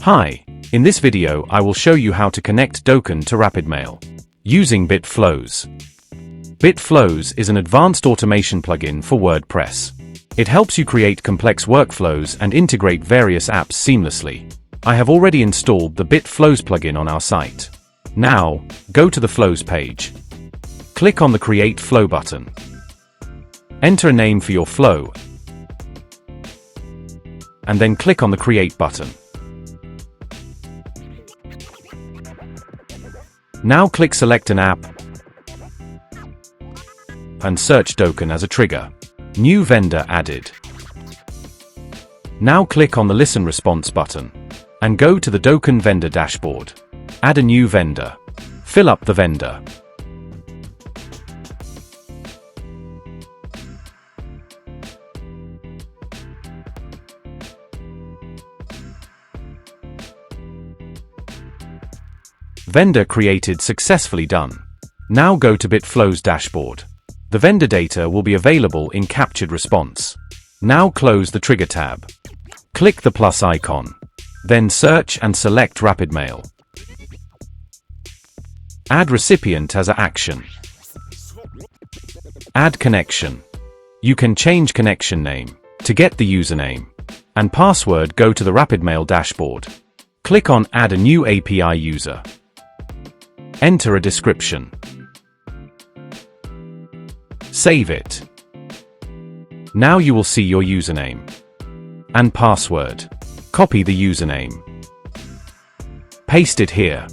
Hi, in this video I will show you how to connect Dokan to RapidMail using BitFlows. BitFlows is an advanced automation plugin for WordPress. It helps you create complex workflows and integrate various apps seamlessly. I have already installed the BitFlows plugin on our site. Now, go to the Flows page. Click on the Create Flow button. Enter a name for your flow, and then click on the Create button. Now click Select an app and search Dokan as a trigger. New vendor added. Now click on the Listen Response button and go to the Dokan vendor dashboard. Add a new vendor. Fill up the vendor. Vendor created successfully done. Now go to BitFlows dashboard. The vendor data will be available in captured response. Now close the trigger tab. Click the plus icon. Then search and select RapidMail. Add recipient as an action. Add connection. You can change connection name. To get the username and password, go to the RapidMail dashboard. Click on Add a new API user. Enter a description. Save it. Now you will see your username and password. Copy the username. Paste it here.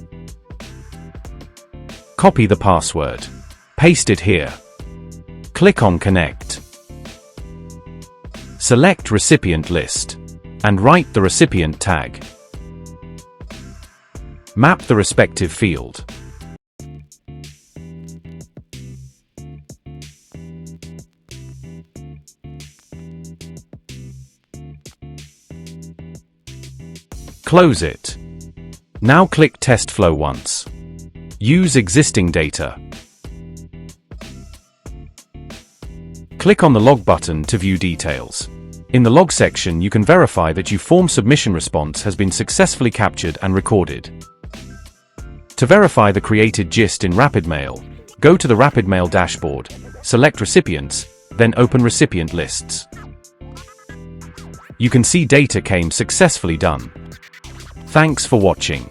Copy the password. Paste it here. Click on Connect. Select Recipient List and write the recipient tag. Map the respective field. Close it. Now click Test Flow once. Use existing data. Click on the Log button to view details. In the Log section, you can verify that your form submission response has been successfully captured and recorded. To verify the created gist in RapidMail, go to the RapidMail dashboard, select Recipients, then open Recipient Lists. You can see data came successfully done. Thanks for watching.